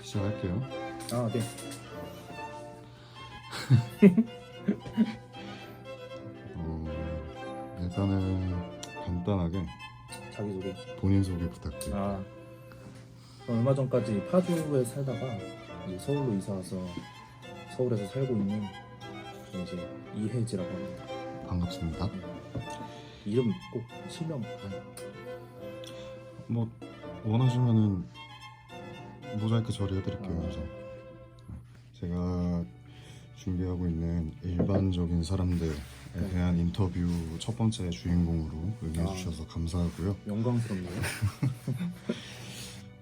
시작할게요. 아, 네. 일단은 간단하게 자기소개. 본인 소개 부탁드려요. 아, 저 얼마 전까지 파주에 살다가 이제 서울로 이사 와서 서울에서 살고 있는 저 이제 이혜지라고 합니다. 반갑습니다. 이름 꼭 실명. 뭐 원하시면은 모자이크 처리해드릴게요. 아. 우선 제가 준비하고 있는 일반적인 사람들에 네. 대한 인터뷰 첫 번째 주인공으로 응해 아. 주셔서 감사하고요. 영광스럽네요.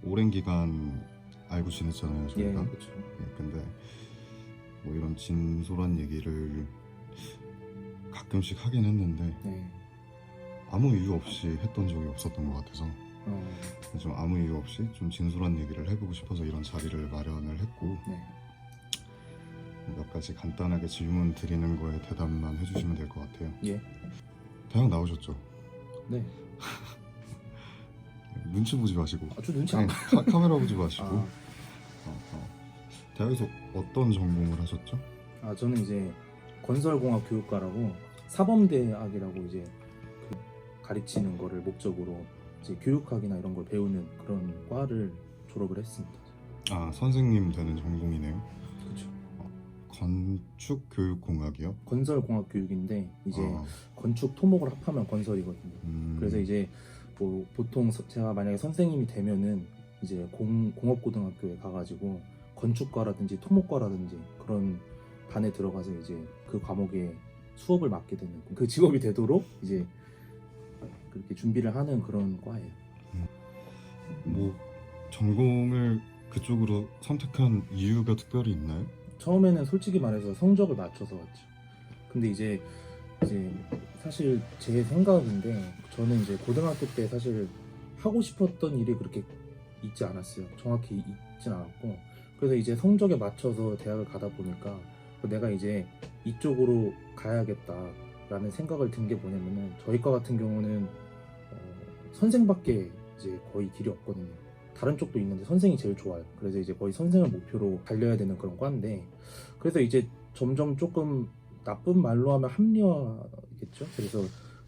오랜 기간 알고 지냈잖아요, 예, 저희가. 그렇죠. 근데 뭐 이런 진솔한 얘기를 가끔씩 하긴 했는데 네. 아무 이유 없이 했던 적이 없었던 것 같아서 좀 아무 이유 없이 좀 진솔한 얘기를 해보고 싶어서 이런 자리를 마련을 했고, 네. 몇 가지 간단하게 질문 드리는 거에 대답만 해주시면 될 것 같아요. 예. 대학 나오셨죠? 네. 눈치 보지 마시고. 저 눈치 안 카메라 보지 마시고. 아. 대학에서 어떤 전공을 하셨죠? 저는 이제 건설공학 교육과라고 사범대학이라고 이제 그 가르치는 거를 목적으로 이제 교육학이나 이런 걸 배우는 그런 과를 졸업을 했습니다. 선생님 되는 전공이네요. 그렇죠. 건축교육공학이요? 건설공학 교육인데 이제 건축 토목을 합하면 건설이거든요. 그래서 이제 뭐 보통 제가 만약에 선생님이 되면은 이제 공업고등학교에 가가지고 건축과라든지 토목과라든지 그런 반에 들어가서 이제 그 과목에 수업을 맡게 되는 그 직업이 되도록 이제 그렇게 준비를 하는 그런 과예요. 뭐 전공을 그쪽으로 선택한 이유가 특별히 있나요? 처음에는 솔직히 말해서 성적을 맞춰서 왔죠. 근데 이제 사실 제 생각인데 저는 이제 고등학교 때 사실 하고 싶었던 일이 그렇게 있지 않았어요. 정확히 있진 않았고, 그래서 이제 성적에 맞춰서 대학을 가다 보니까 내가 이제 이쪽으로 가야겠다라는 생각을 든 게 뭐냐면은 저희 과 같은 경우는 선생밖에 이제 거의 길이 없거든요. 다른 쪽도 있는데 선생이 제일 좋아요. 그래서 이제 거의 선생을 목표로 달려야 되는 그런 과인데, 그래서 이제 점점 조금 나쁜 말로 하면 합리화겠죠. 그래서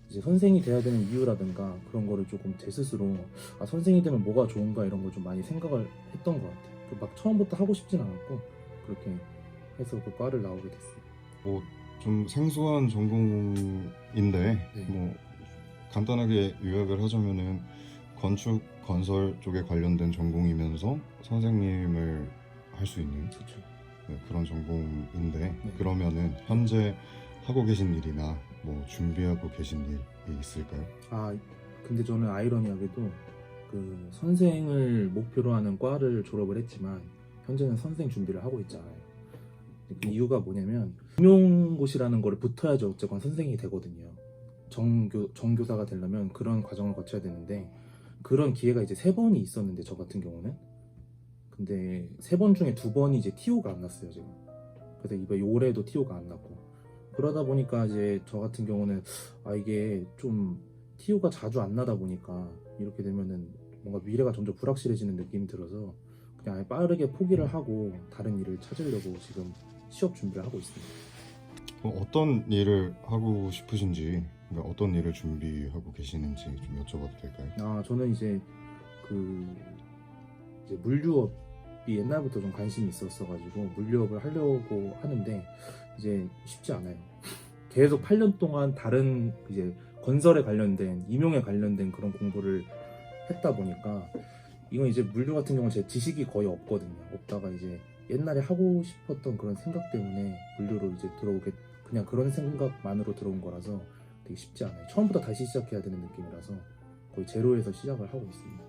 이제 선생이 돼야 되는 이유라든가 그런 거를 조금 제 스스로 선생이 되면 뭐가 좋은가 이런 걸 좀 많이 생각을 했던 것 같아요. 막 처음부터 하고 싶진 않았고 그렇게 해서 그 과를 나오게 됐어요. 뭐 좀 생소한 전공인데 네. 뭐 간단하게 요약을 하자면은 건축 건설 쪽에 관련된 전공이면서 선생님을 할 수 있는 그렇죠. 그런 전공인데, 네. 그러면은 현재 하고 계신 일이나 뭐 준비하고 계신 일이 있을까요? 근데 저는 아이러니하게도 그 선생을 목표로 하는 과를 졸업을 했지만 현재는 선생 준비를 하고 있잖아요. 그 이유가 뭐냐면 임용고시라는 거를 붙어야지 어쨌건 선생이 되거든요. 정교사가 되려면 그런 과정을 거쳐야 되는데, 그런 기회가 이제 3번이 있었는데 저 같은 경우는, 근데 3번 중에 2번이 이제 TO가 안 났어요 지금. 그래서 이번 올해도 TO가 안 났고, 그러다 보니까 이제 저 같은 경우는 이게 좀 TO가 자주 안 나다 보니까 이렇게 되면은 뭔가 미래가 점점 불확실해지는 느낌이 들어서 그냥 아예 빠르게 포기를 하고 다른 일을 찾으려고 지금 취업 준비를 하고 있습니다. 어떤 일을 하고 싶으신지, 그러니까 어떤 일을 준비하고 계시는지 좀 여쭤봐도 될까요? 저는 이제 이제 물류업이 옛날부터 좀 관심이 있었어가지고 물류업을 하려고 하는데 이제 쉽지 않아요. 계속 8년 동안 다른 이제 건설에 관련된 임용에 관련된 그런 공부를 했다 보니까 이건 이제 물류 같은 경우는 제 지식이 거의 없거든요. 없다가 이제 옛날에 하고 싶었던 그런 생각 때문에 물류로 이제 들어오게, 그냥 그런 생각만으로 들어온 거라서 되게 쉽지 않아요. 처음부터 다시 시작해야 되는 느낌이라서 거의 제로에서 시작을 하고 있습니다.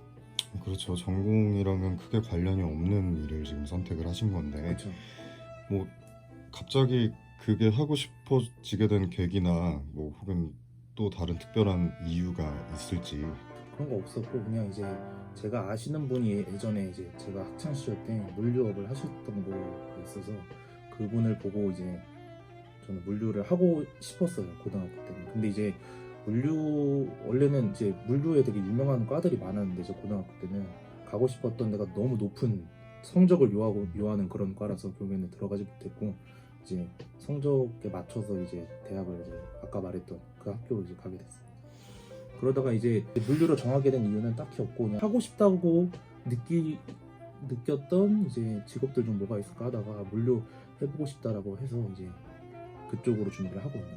그렇죠. 전공이랑은 크게 관련이 없는 일을 지금 선택을 하신 건데, 그렇죠. 뭐 갑자기 그게 하고 싶어지게 된 계기나 뭐 혹은 또 다른 특별한 이유가 있을지. 그런 거 없었고 그냥 이제 제가 아시는 분이 예전에 이제 제가 학창 시절 때 물류업을 하셨던 거 있어서 그분을 보고 이제 저는 물류를 하고 싶었어요, 고등학교 때는. 근데 이제 원래는 이제 물류에 되게 유명한 과들이 많았는데 저 고등학교 때는 가고 싶었던 데가 너무 높은 성적을 요하는 그런 과라서 결국에는 들어가지 못했고 이제 성적에 맞춰서 이제 대학을 이제 아까 말했던 그 학교로 이제 가게 됐어요. 그러다가 이제 물류로 정하게 된 이유는 딱히 없고 그냥 하고 싶다고 느꼈던 이제 직업들 중 뭐가 있을까 하다가 물류 해보고 싶다라고 해서 이제 그쪽으로 준비를 하고 있는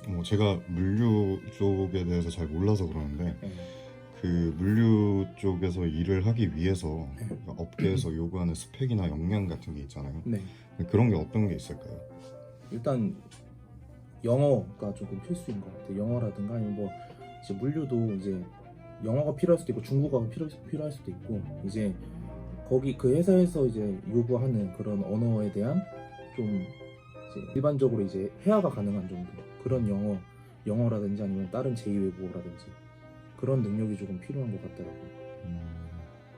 거예요. 제가 물류 쪽에 대해서 잘 몰라서 그러는데 네. 그 물류 쪽에서 일을 하기 위해서 네. 업계에서 요구하는 스펙이나 역량 같은 게 있잖아요. 네. 그런 게 어떤 게 있을까요? 일단 영어가 조금 필수인 것 같아요. 영어라든가 아니면 뭐 이제 물류도 이제 영어가 필요할 수도 있고 중국어가 필요할 수도 있고 이제 거기 그 회사에서 이제 요구하는 그런 언어에 대한 좀 이제 일반적으로 이제 회화가 가능한 정도 그런 영어라든지 아니면 다른 제2외국어라든지 그런 능력이 조금 필요한 것 같더라고요.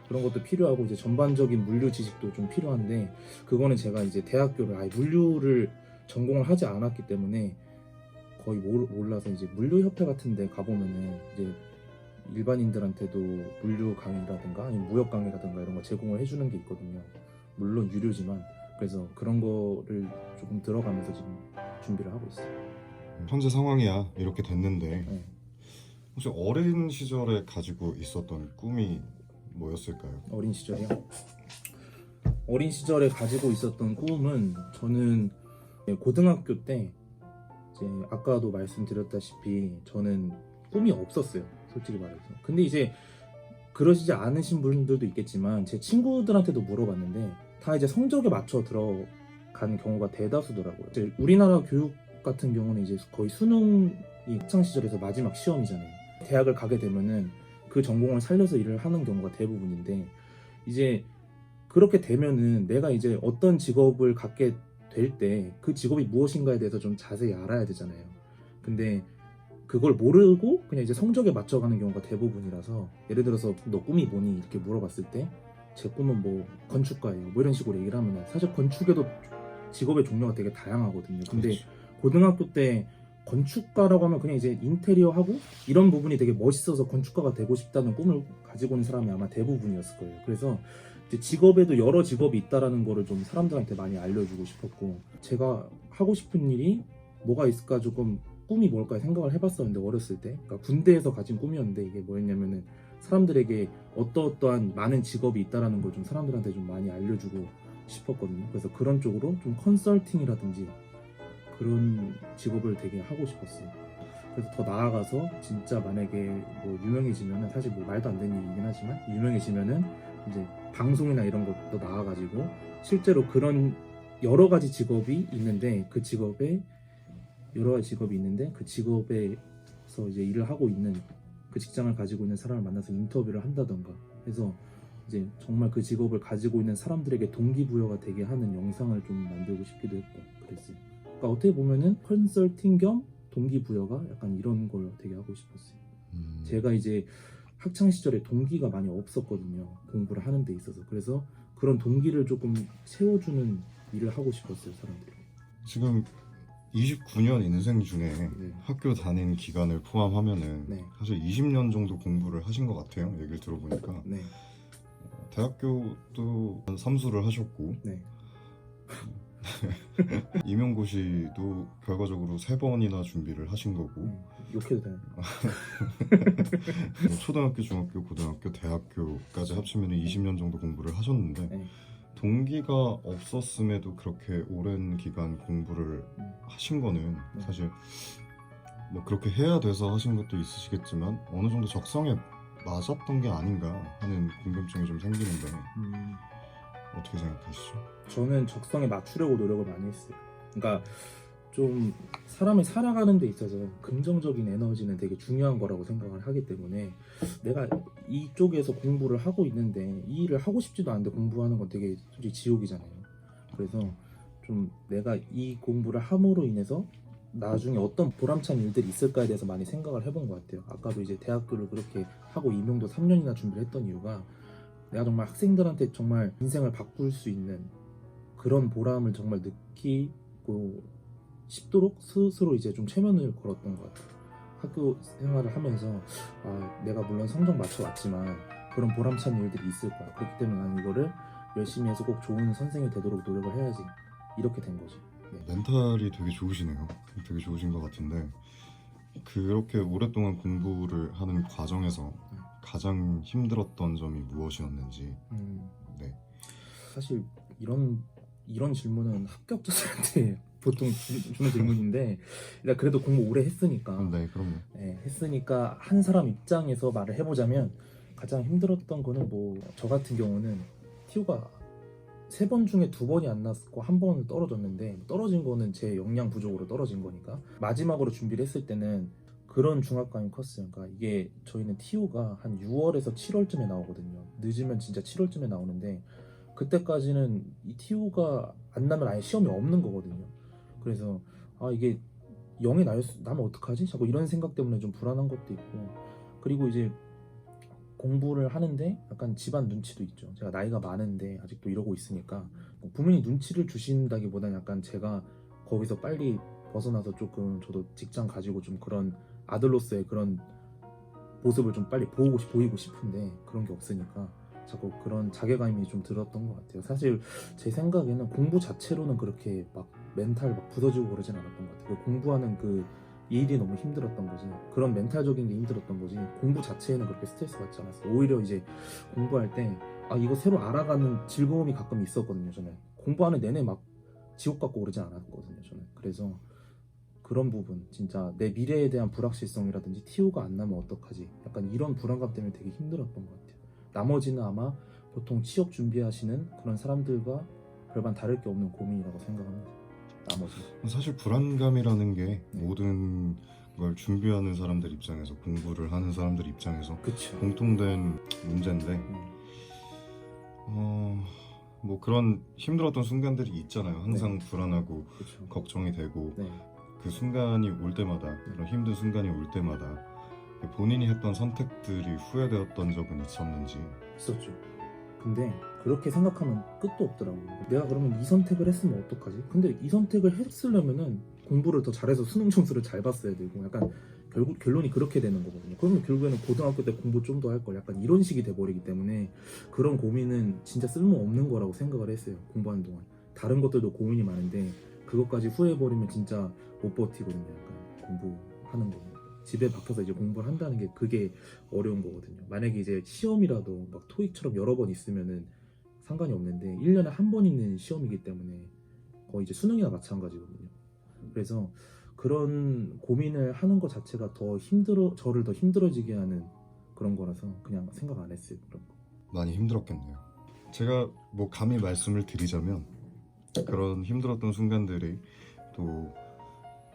그런 것도 필요하고 이제 전반적인 물류 지식도 좀 필요한데 그거는 제가 이제 대학교를 아예 물류를 전공을 하지 않았기 때문에 거의 몰라서 이제 물류협회 같은 데 가보면은 이제 일반인들한테도 물류 강의라든가 아니면 무역 강의라든가 이런 거 제공을 해주는 게 있거든요. 물론 유료지만 그래서 그런 거를 조금 들어가면서 지금 준비를 하고 있어요. 현재 상황이야 이렇게 됐는데 네. 혹시 어린 시절에 가지고 있었던 꿈이 뭐였을까요? 어린 시절이요? 어린 시절에 가지고 있었던 꿈은 저는 고등학교 때 이제 아까도 말씀드렸다시피 저는 꿈이 없었어요. 솔직히 말해서. 근데 이제 그러시지 않으신 분들도 있겠지만 제 친구들한테도 물어봤는데 다 이제 성적에 맞춰 들어간 경우가 대다수더라고요. 이제 우리나라 교육 같은 경우는 이제 거의 수능이 학창 시절에서 마지막 시험이잖아요. 대학을 가게 되면은 그 전공을 살려서 일을 하는 경우가 대부분인데 이제 그렇게 되면은 내가 이제 어떤 직업을 갖게 될 때 그 직업이 무엇인가에 대해서 좀 자세히 알아야 되잖아요. 근데 그걸 모르고 그냥 이제 성적에 맞춰가는 경우가 대부분이라서 예를 들어서 너 꿈이 뭐니? 이렇게 물어봤을 때 제 꿈은 뭐 건축가예요. 뭐 이런 식으로 얘기를 하면 사실 건축에도 직업의 종류가 되게 다양하거든요. 근데 그렇죠. 고등학교 때 건축가라고 하면 그냥 이제 인테리어 하고 이런 부분이 되게 멋있어서 건축가가 되고 싶다는 꿈을 가지고 있는 사람이 아마 대부분이었을 거예요. 그래서 이제 직업에도 여러 직업이 있다라는 거를 좀 사람들한테 많이 알려주고 싶었고 제가 하고 싶은 일이 뭐가 있을까 조금 꿈이 뭘까 생각을 해봤었는데 어렸을 때 그러니까 군대에서 가진 꿈이었는데 이게 뭐였냐면은 사람들에게 어떠한 많은 직업이 있다라는 걸 좀 사람들한테 좀 많이 알려주고 싶었거든요. 그래서 그런 쪽으로 좀 컨설팅이라든지 그런 직업을 되게 하고 싶었어요. 그래서 더 나아가서 진짜 만약에 뭐 유명해지면은 사실 뭐 말도 안 되는 일이긴 하지만 유명해지면은 이제 방송이나 이런 것도 나와가지고 실제로 그런 여러 가지 직업이 있는데 그 직업에 그 직업에서 이제 일을 하고 있는 그 직장을 가지고 있는 사람을 만나서 인터뷰를 한다던가 해서 이제 정말 그 직업을 가지고 있는 사람들에게 동기부여가 되게 하는 영상을 좀 만들고 싶기도 했고 그랬어요. 그러니까 어떻게 보면은 컨설팅 겸 동기부여가 약간 이런 걸 되게 하고 싶었어요. 제가 이제 학창 시절에 동기가 많이 없었거든요. 공부를 하는 데 있어서. 그래서 그런 동기를 조금 세워주는 일을 하고 싶었어요, 사람들이. 지금 29년 인생 중에 네. 학교 다닌 기간을 포함하면은 네. 사실 20년 정도 공부를 하신 것 같아요. 얘기를 들어보니까 네. 대학교도 삼수를 하셨고 네. 임용고시도 결과적으로 3번이나 준비를 하신 거고 욕해도 되나요? 초등학교, 중학교, 고등학교, 대학교까지 합치면 20년 정도 공부를 하셨는데 네. 동기가 없었음에도 그렇게 오랜 기간 공부를 하신 거는 사실 뭐 그렇게 해야 돼서 하신 것도 있으시겠지만 어느 정도 적성에 맞았던 게 아닌가 하는 궁금증이 좀 생기는데 어떻게 생각하시죠? 저는 적성에 맞추려고 노력을 많이 했어요. 그러니까 좀 사람이 살아가는 데 있어서 긍정적인 에너지는 되게 중요한 거라고 생각을 하기 때문에 내가 이쪽에서 공부를 하고 있는데 이 일을 하고 싶지도 않은데 공부하는 건 되게 솔직히 지옥이잖아요. 그래서 좀 내가 이 공부를 함으로 인해서 나중에 어떤 보람찬 일들이 있을까에 대해서 많이 생각을 해본 것 같아요. 아까도 이제 대학교를 그렇게 하고 임용도 3년이나 준비를 했던 이유가 내가 정말 학생들한테 정말 인생을 바꿀 수 있는 그런 보람을 정말 느끼고 싶도록 스스로 이제 좀 최면을 걸었던 것 같아요. 학교 생활을 하면서 내가 물론 성적 맞춰왔지만 그런 보람찬 일들이 있을 거야. 그렇기 때문에 나는 이거를 열심히 해서 꼭 좋은 선생이 되도록 노력을 해야지 이렇게 된 거죠. 네. 멘탈이 되게 좋으시네요. 되게 좋으신 것 같은데 그렇게 오랫동안 공부를 하는 과정에서 가장 힘들었던 점이 무엇이었는지. 네. 사실 이런 질문은 합격자들한테 보통 주는 질문인데 일단 그래도 공부 오래 했으니까 네, 그럼요. 네, 했으니까 한 사람 입장에서 말을 해보자면 가장 힘들었던 거는 뭐 저 같은 경우는 TO가 3번 중에 2번이 안 났고 1번은 떨어졌는데 떨어진 거는 제 역량 부족으로 떨어진 거니까 마지막으로 준비를 했을 때는 그런 중압감이 컸어요. 그러니까 이게 저희는 TO가 한 6월에서 7월쯤에 나오거든요. 늦으면 진짜 7월쯤에 나오는데 그때까지는 이 TO가 안 나면 아예 시험이 없는 거거든요. 그래서 이게 0이 나면 어떡하지? 자꾸 이런 생각 때문에 좀 불안한 것도 있고 그리고 이제 공부를 하는데 약간 집안 눈치도 있죠. 제가 나이가 많은데 아직도 이러고 있으니까 부모님이 눈치를 주신다기보다는 약간 제가 거기서 빨리 벗어나서 조금 저도 직장 가지고 좀 그런 아들로서의 그런 모습을 좀 빨리 보이고 싶은데 그런 게 없으니까 자꾸 그런 자괴감이 좀 들었던 것 같아요. 사실 제 생각에는 공부 자체로는 그렇게 막 멘탈 막 부서지고 그러진 않았던 것 같아요. 공부하는 그 일이 너무 힘들었던 거지 그런 멘탈적인 게 힘들었던 거지 공부 자체에는 그렇게 스트레스 받지 않았어요. 오히려 이제 공부할 때 이거 새로 알아가는 즐거움이 가끔 있었거든요. 저는 공부하는 내내 막 지옥 같고 그러진 않았거든요. 저는 그래서 그런 부분 진짜 내 미래에 대한 불확실성이라든지 TO가 안 나면 어떡하지 약간 이런 불안감 때문에 되게 힘들었던 것 같아요. 나머지는 아마 보통 취업 준비하시는 그런 사람들과 별반 다를 게 없는 고민이라고 생각합니다. 나머지 사실 불안감이라는 게 모든 걸 준비하는 사람들 입장에서 공부를 하는 사람들 입장에서 그쵸. 공통된 문제인데 뭐 그런 힘들었던 순간들이 있잖아요. 항상 불안하고 그쵸. 걱정이 되고 네. 그 순간이 올 때마다 그런 힘든 순간이 올 때마다 본인이 했던 선택들이 후회되었던 적은 있었는지. 있었죠. 근데 그렇게 생각하면 끝도 없더라고요. 내가 그러면 이 선택을 했으면 어떡하지? 근데 이 선택을 했으려면은 공부를 더 잘해서 수능 점수를 잘 봤어야 되고 약간 결국 결론이 그렇게 되는 거거든요. 그러면 결국에는 고등학교 때 공부 좀 더 할 걸 약간 이런 식이 돼버리기 때문에 그런 고민은 진짜 쓸모없는 거라고 생각을 했어요. 공부하는 동안 다른 것들도 고민이 많은데 그것까지 후회해버리면 진짜 못 버티거든요. 약간 공부하는 거 집에 박혀서 이제 공부를 한다는 게 그게 어려운 거거든요. 만약에 이제 시험이라도 막 토익처럼 여러 번 있으면은 상관이 없는데 1년에 한 번 있는 시험이기 때문에 거의 이제 수능이나 마찬가지거든요. 그래서 그런 고민을 하는 것 자체가 저를 더 힘들어지게 하는 그런 거라서 그냥 생각 안 했어요. 그런 거. 많이 힘들었겠네요. 제가 뭐 감히 말씀을 드리자면 그런 힘들었던 순간들이 또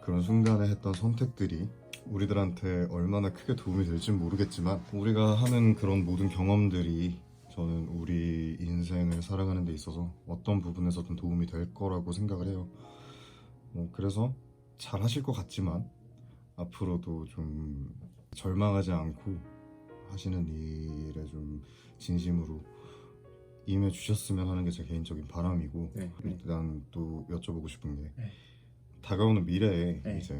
그런 순간에 했던 선택들이 우리들한테 얼마나 크게 도움이 될진 모르겠지만 우리가 하는 그런 모든 경험들이 저는 우리 인생을 살아가는 데 있어서 어떤 부분에서든 도움이 될 거라고 생각을 해요. 그래서 잘 하실 것 같지만 앞으로도 좀 절망하지 않고 하시는 일에 좀 진심으로 임해 주셨으면 하는 게 제 개인적인 바람이고 네. 일단 또 여쭤보고 싶은 게 네. 다가오는 미래에 네. 이제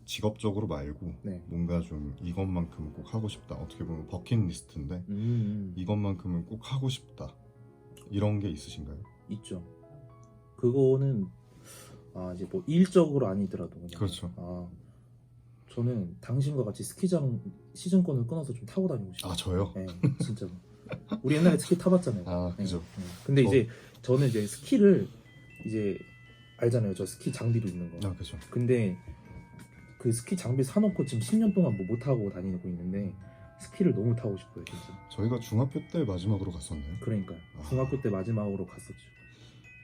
직업적으로 말고 네. 뭔가 좀 이것만큼은 꼭 하고 싶다, 어떻게 보면 버킷리스트인데 이것만큼은 꼭 하고 싶다 이런 게 있으신가요? 있죠. 그거는 이제 뭐 일적으로 아니더라도 그냥 그렇죠. 저는 당신과 같이 스키장 시즌권을 끊어서 좀 타고 다니고 싶어요. 저요? 네, 진짜로. 우리 옛날에 스키 타봤잖아요. 그죠. 네. 근데 이제 저는 이제 스키를 이제 알잖아요. 저 스키 장비도 있는 거. 그죠. 근데 그 스키 장비 사놓고 지금 10년 동안 뭐 못 타고 다니고 있는데 스키를 너무 타고 싶어요, 진짜. 저희가 중학교 때 마지막으로 갔었나요? 그러니까요. 중학교 때 마지막으로 갔었죠.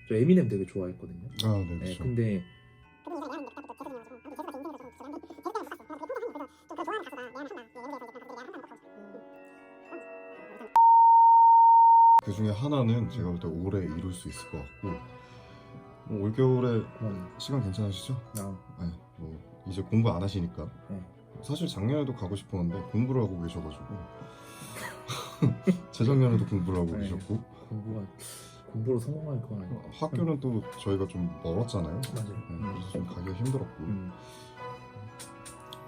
저 에미넴 되게 좋아했거든요. 네, 그렇죠. 근데 그 중에 하나는 제가 볼 때 올해 이룰 수 있을 것 같고 올겨울에 시간 괜찮으시죠? 네, 뭐 이제 공부 안 하시니까 사실 작년에도 가고 싶었는데 공부를 하고 계셔가지고 재작년에도 공부를 하고 계셨고 공부로 성공할 건 아니에요. 학교는 또 저희가 좀 멀었잖아요. 맞아요. 그래서 좀 가기가 힘들었고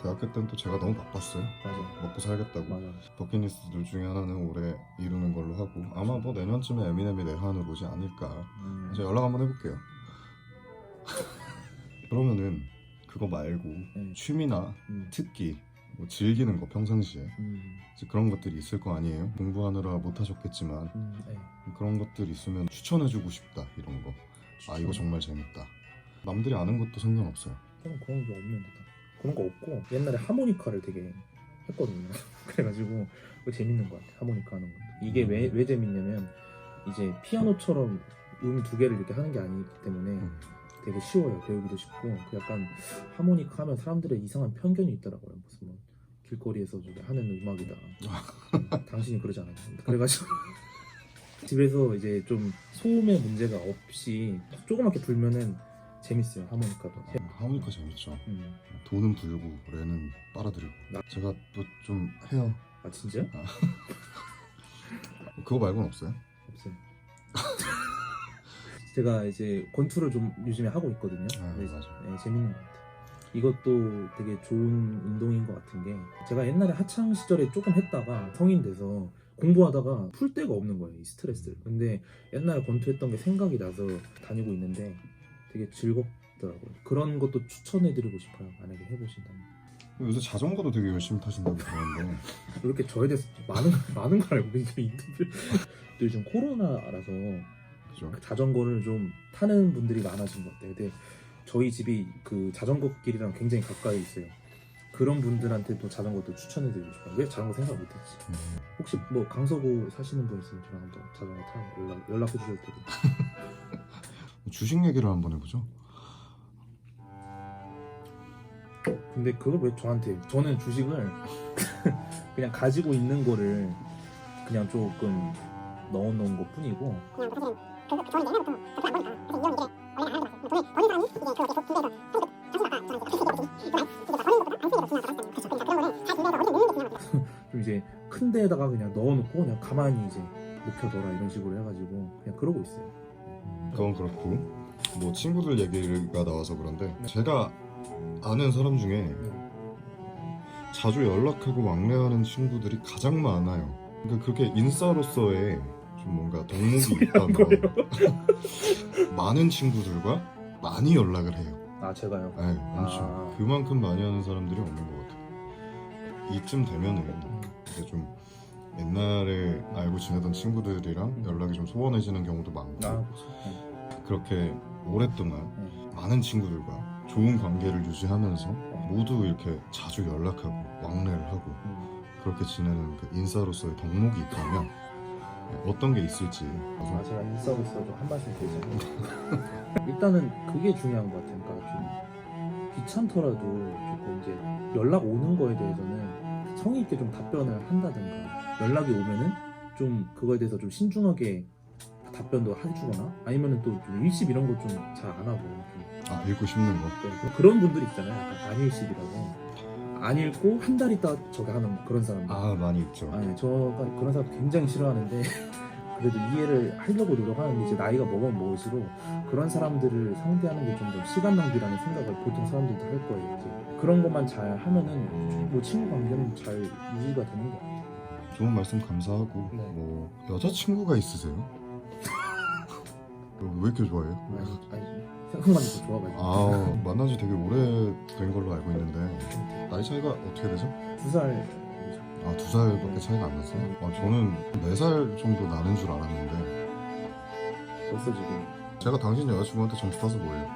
대학교 때는 또 제가 너무 바빴어요. 맞아. 먹고 살겠다고. 맞아. 버킷리스트들 중에 하나는 올해 이루는 걸로 하고 아마 뭐 내년쯤에 에미넴이 내한으로 오지 않을까. 제가 연락 한번 해볼게요. 그러면은 그거 말고 취미나 특기 뭐 즐기는 거 평상시에 이제 그런 것들이 있을 거 아니에요. 공부하느라 못 하셨겠지만 네. 그런 것들 있으면 추천해주고 싶다 이런 거. 아 이거 정말 재밌다. 남들이 아는 것도 상관없어요. 저는 그런 게 없는데 그런 거 없고 옛날에 하모니카를 되게 했거든요. 그래가지고 그거 재밌는 것 같아. 하모니카 하는 거. 이게 왜 재밌냐면 이제 피아노처럼 두 개를 이렇게 하는 게 아니기 때문에 되게 쉬워요. 배우기도 쉽고 그 약간 하모니카 하면 사람들의 이상한 편견이 있더라고요. 무슨 뭐 길거리에서 하는 음악이다. 당신이 그러지 않아요. 그래가지고 집에서 이제 좀 소음의 문제가 없이 조그맣게 불면은 재밌어요. 하모니카도. 하모니카 재밌죠. 도는 불고 레는 빨아들이고. 제가 또 좀 해요. 아 진짜요? 그거 말고는 없어요? 없어요. 제가 이제 권투를 좀 요즘에 하고 있거든요. 맞아. 네, 재밌는 것 같아요. 이것도 되게 좋은 운동인 것 같은 게 제가 옛날에 학창 시절에 조금 했다가 성인 돼서 공부하다가 풀 데가 없는 거예요, 이 스트레스를. 근데 옛날에 권투했던 게 생각이 나서 다니고 있는데 되게 즐겁더라고요. 그런 것도 추천해드리고 싶어요. 만약에 해보신다면. 요새 자전거도 되게 열심히 타신다고 들었는데 이렇게 저에 대해서 많은 걸 알고 계시죠. 인터뷰. 또 요즘 코로나라서 그죠? 자전거를 좀 타는 분들이 많아진 것 같아요. 근데 저희 집이 그 자전거 길이랑 굉장히 가까이 있어요. 그런 분들한테도 자전거도 추천해드리고 싶어요. 왜 자전거 생각 못했지? 혹시 뭐 강서구 사시는 분 있으면 저랑 한번 자전거 타고 연락해 주셔도 되고. 주식 얘기를 한번 해보죠. 근데 그걸 왜 저한테? 저는 주식을 그냥 가지고 있는 거를 그냥 조금 넣어놓은 것 뿐이고. 좀 이제 큰 데에다가 그냥 넣어놓고 그냥 가만히 이제 묵혀둬라 이런 식으로 해가지고 그냥 그러고 있어요. 그건 그렇고 뭐 친구들 얘기가 나와서 그런데 제가 아는 사람 중에 자주 연락하고 왕래하는 친구들이 가장 많아요. 그러니까 그렇게 인싸로서의 좀 뭔가 덕목이 있다면 많은 친구들과 많이 연락을 해요. 아 제가요? 네, 엄청 그만큼 많이 하는 사람들이 없는 것 같아요. 이쯤 되면은 이제 좀 옛날에 알고 지내던 친구들이랑 연락이 좀 소원해지는 경우도 많고 그렇죠. 그렇게 오랫동안 많은 친구들과 좋은 관계를 유지하면서 모두 이렇게 자주 연락하고 왕래를 하고 그렇게 지내는 그 인싸로서의 덕목이 있다면 어떤 게 있을지. 제가 인싸로서 좀 한 말씀 드리자면 일단은 그게 중요한 것 같아요. 그러니까 좀 귀찮더라도 조금 이제 연락 오는 거에 대해서는 성의 있게 좀 답변을 한다든가 연락이 오면은 좀 그거에 대해서 좀 신중하게 답변도 해주거나 아니면은 또 좀 일십 이런 거 좀 잘 안 하고 읽고 싶는 거. 네, 그런 분들 있잖아요. 약간 안일십이라고 안 읽고 한 달 있다 저기 하는 그런 사람들. 많이 있죠. 저가 그런 사람 굉장히 싫어하는데 그래도 이해를 하려고 노력하는데 이제 나이가 먹으면 먹을수록 그런 사람들을 상대하는 게 좀 더 시간 낭비라는 생각을 보통 사람들도 할 거예요. 이제 그런 것만 잘 하면은 뭐 친구 관계는 잘 유지가 되는 것 같아요. 좋은 말씀 감사하고 네. 뭐 여자친구가 있으세요? 왜 이렇게 좋아해요? 생각만 해도 좋아가지고. 만난 지 되게 오래된 걸로 알고 있는데 나이 차이가 어떻게 되죠? 2살. 2살밖에 차이가 안 났어요? 저는 4살 정도 나는 줄 알았는데 벌써 지금. 제가 당신 여자친구한테 점수 따서 뭐예요?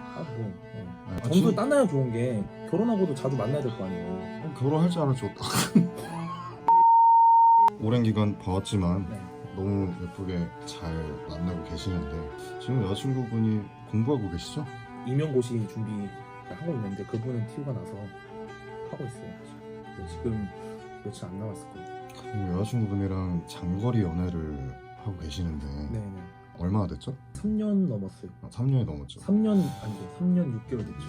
점수 따나야 좋은 게 결혼하고도 자주 만나야 될 거 아니에요. 결혼할지 안 할지 오랜 기간 봐왔지만 너무 예쁘게 잘 만나고 계시는데 지금 여자친구분이 공부하고 계시죠? 임용고시 준비를 하고 있는데 그분은 TU가 나서 하고 있어요. 지금 며칠 안 남았을 거예요. 여자친구분이랑 장거리 연애를 하고 계시는데 네네. 얼마나 됐죠? 3년 넘었어요. 3년이 넘었죠. 3년 아니죠. 3년 6개월 됐죠.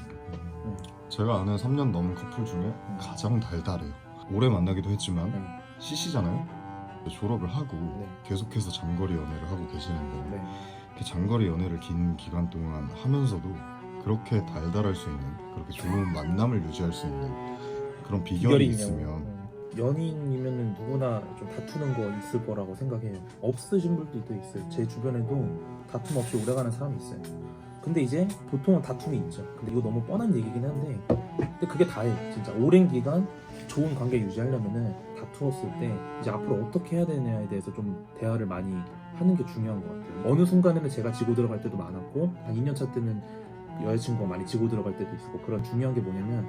제가 아는 3년 넘은 커플 중에 가장 달달해요. 오래 만나기도 했지만 CC잖아요. 졸업을 하고 계속해서 장거리 연애를 하고 계시는데 이렇게 장거리 연애를 긴 기간 동안 하면서도 그렇게 달달할 수 있는 그렇게 좋은 만남을 유지할 수 있는 그런 비결이 있냐고. 있으면 연인이면은 누구나 좀 다투는 거 있을 거라고 생각해요. 없으신 분들도 있어요. 제 주변에도 다툼 없이 오래가는 사람이 있어요. 근데 이제 보통은 다툼이 있죠. 근데 이거 너무 뻔한 얘기긴 한데, 근데 그게 다예요. 진짜 오랜 기간 좋은 관계 유지하려면은 다투었을 때 이제 앞으로 어떻게 해야 되냐에 대해서 좀 대화를 많이 하는 게 중요한 것 같아요. 어느 순간에는 제가 지고 들어갈 때도 많았고, 한 2년차 때는 여자친구가 많이 지고 들어갈 때도 있었고, 그런 중요한 게 뭐냐면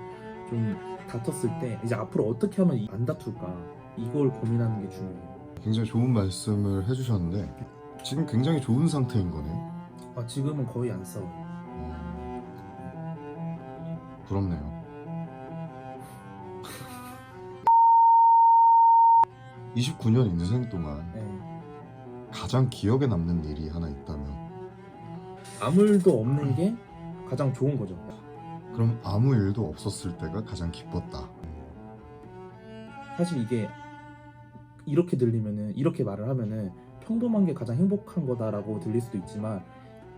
좀 다퉜을 때 이제 앞으로 어떻게 하면 안 다툴까, 이걸 고민하는 게 중요해요. 굉장히 좋은 말씀을 해주셨는데 지금 굉장히 좋은 상태인 거네요. 지금은 거의 안 싸워요. 부럽네요. 29년 인생 동안 네. 가장 기억에 남는 일이 하나 있다면 아무 일도 없는 게 가장 좋은 거죠. 그럼 아무 일도 없었을 때가 가장 기뻤다. 사실 이게 이렇게 들리면은, 이렇게 말을 하면은 평범한 게 가장 행복한 거다라고 들릴 수도 있지만,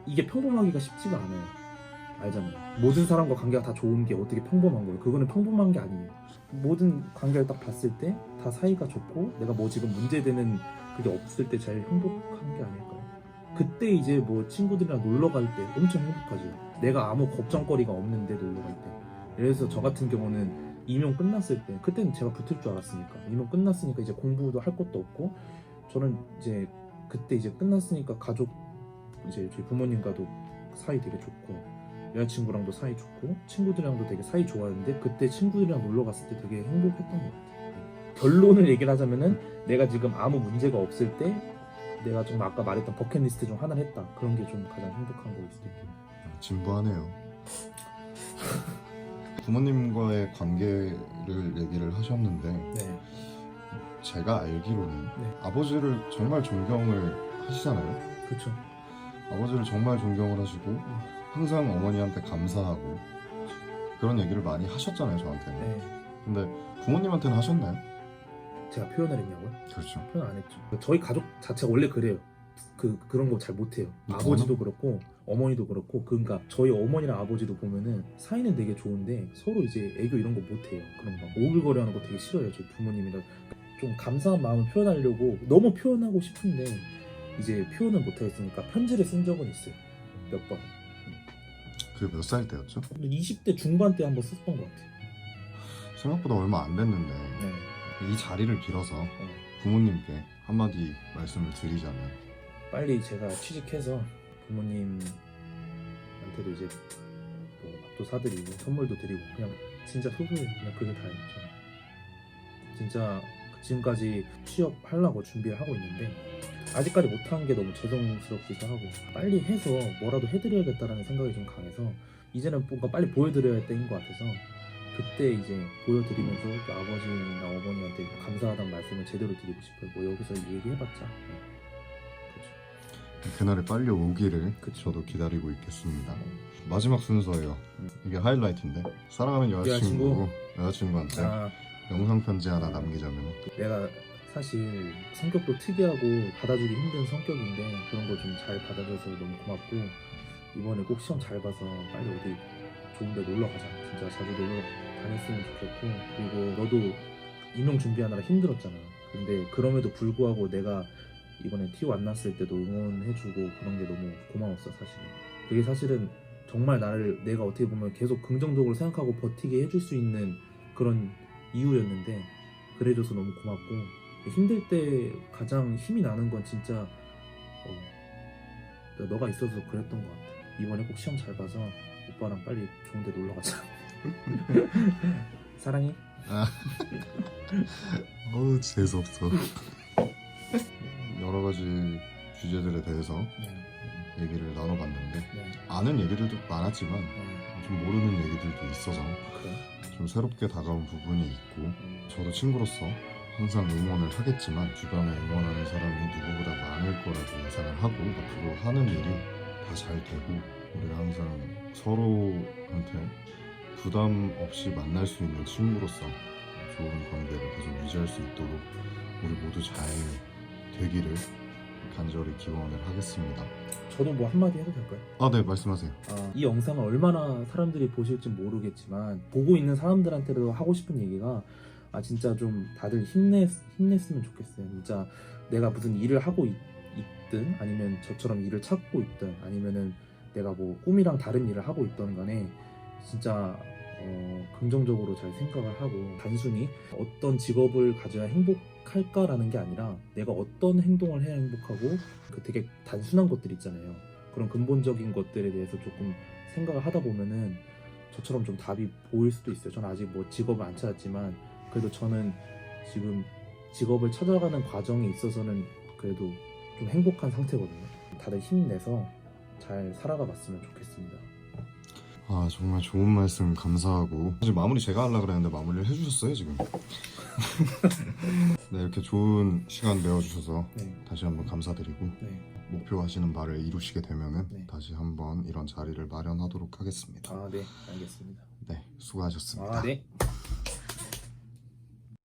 이게 평범하기가 쉽지가 않아요. 알잖아요. 모든 사람과 관계가 다 좋은 게 어떻게 평범한 거예요? 그거는 평범한 게 아니에요. 모든 관계를 딱 봤을 때 다 사이가 좋고, 내가 뭐 지금 문제되는 그게 없을 때 제일 행복한 게 아닐까요? 그때 이제 뭐 친구들이랑 놀러 갈 때 엄청 행복하죠. 내가 아무 걱정거리가 없는데 놀러 갈 때. 예를 들어서 저 같은 경우는 임용 끝났을 때, 그때는 제가 붙을 줄 알았으니까, 임용 끝났으니까 이제 공부도 할 것도 없고, 저는 이제 그때 이제 끝났으니까 가족, 이제 저희 부모님과도 사이 되게 좋고, 여자친구랑도 사이 좋고, 친구들이랑도 되게 사이 좋았는데, 그때 친구들이랑 놀러 갔을 때 되게 행복했던 것 같아요. 결론을 얘기를 하자면은, 내가 지금 아무 문제가 없을 때 내가 좀 아까 말했던 버킷리스트 중 하나를 했다, 그런 게 좀 가장 행복한 거일 수도 있고. 진부하네요. 부모님과의 관계를 얘기를 하셨는데 네. 제가 알기로는 네. 아버지를 정말 존경을 하시잖아요. 그렇죠. 아버지를 정말 존경을 하시고 항상 어머니한테 감사하고 그런 얘기를 많이 하셨잖아요, 저한테는. 네. 근데 부모님한테는 하셨나요? 제가 표현을 했냐고요? 그렇죠. 표현 안 했죠. 저희 가족 자체가 원래 그래요. 그런 거 잘 못해요. 아버지도 그렇고 어머니도 그렇고, 그러니까 저희 어머니랑 아버지도 보면은 사이는 되게 좋은데 서로 이제 애교 이런 거 못해요. 그런 거 오글거려하는 거 되게 싫어요. 저희 부모님이랑 좀 감사한 마음을 표현하려고 너무 표현하고 싶은데 이제 표현을 못하겠으니까 편지를 쓴 적은 있어요. 몇 번. 그게 몇 살 때였죠? 근데 20대 중반 때 한번 썼던 것 같아요. 생각보다 얼마 안 됐는데 네. 이 자리를 빌어서 부모님께 한마디 말씀을 드리자면 빨리 제가 취직해서 부모님한테도 이제 뭐 밥도 사드리고 선물도 드리고, 그냥 진짜 소소해요. 그냥 그게 다예요. 저는 진짜 지금까지 취업하려고 준비를 하고 있는데 아직까지 못한 게 너무 죄송스럽기도 하고, 빨리 해서 뭐라도 해드려야겠다라는 생각이 좀 강해서 이제는 뭔가 빨리 보여드려야 할 때인 것 같아서, 그때 이제 보여드리면서 또 아버지나 어머니한테 감사하다는 말씀을 제대로 드리고 싶어요. 뭐 여기서 얘기해봤자. 그렇죠. 그날이 빨리 오기를 그쵸. 저도 기다리고 있겠습니다. 마지막 순서예요. 이게 하이라이트인데 사랑하는 여자친구한테 영상 편지 하나 남기자면 내가 사실 성격도 특이하고 받아주기 힘든 성격인데 그런 거 좀 잘 받아줘서 너무 고맙고, 이번에 꼭 시험 잘 봐서 빨리 어디 좋은 데 놀러 가자. 진짜 자주 놀러 다녔으면 좋겠고, 그리고 너도 임용 준비하느라 힘들었잖아. 근데 그럼에도 불구하고 내가 이번에 TO 안 났을 때도 응원해주고 그런 게 너무 고마웠어. 사실 그게 사실은 정말 나를, 내가 어떻게 보면 계속 긍정적으로 생각하고 버티게 해줄 수 있는 그런 이유였는데, 그래줘서 너무 고맙고, 힘들 때 가장 힘이 나는 건 진짜 너가 있어서 그랬던 것 같아. 이번에 꼭 시험 잘 봐서 오빠랑 빨리 좋은 데 놀러 가자. 사랑해. 어우 재수없어. 여러 가지 주제들에 대해서 얘기를 나눠봤는데 아는 얘기들도 많았지만 좀 모르는 얘기들도 있어서 그래? 좀 새롭게 다가온 부분이 있고, 저도 친구로서 항상 응원을 하겠지만 주변에 응원하는 사람이 누구보다 많을 거라고 예상을 하고 앞으로 하는 일이 다 잘 되고 우리가 항상 서로한테 부담 없이 만날 수 있는 친구로서 좋은 관계를 계속 유지할 수 있도록 우리 모두 잘 되기를 간절히 기원을 하겠습니다. 저도 뭐 한마디 해도 될까요? 아, 네, 말씀하세요. 이 영상을 얼마나 사람들이 보실지 모르겠지만 보고 있는 사람들한테도 하고 싶은 얘기가 진짜 좀 다들 힘냈으면 좋겠어요. 진짜 내가 무슨 일을 하고 있든 아니면 저처럼 일을 찾고 있든 아니면은 내가 뭐 꿈이랑 다른 일을 하고 있던 간에 진짜 긍정적으로 잘 생각을 하고 단순히 어떤 직업을 가져야 행복할까라는 게 아니라 내가 어떤 행동을 해야 행복하고 그 되게 단순한 것들 있잖아요. 그런 근본적인 것들에 대해서 조금 생각을 하다 보면은 저처럼 좀 답이 보일 수도 있어요. 저는 아직 뭐 직업을 안 찾았지만 그래도 저는 지금 직업을 찾아가는 과정에 있어서는 그래도 좀 행복한 상태거든요. 다들 힘내서 잘 살아가 봤으면 좋겠습니다. 아, 정말 좋은 말씀 감사하고 사실 마무리 제가 하려고 그랬는데 마무리를 해주셨어요 지금. 네, 이렇게 좋은 시간 내어주셔서 네. 다시 한번 감사드리고 네. 목표하시는 바를 이루시게 되면은 네. 다시 한번 이런 자리를 마련하도록 하겠습니다. 네. 알겠습니다. 네, 수고하셨습니다. 네.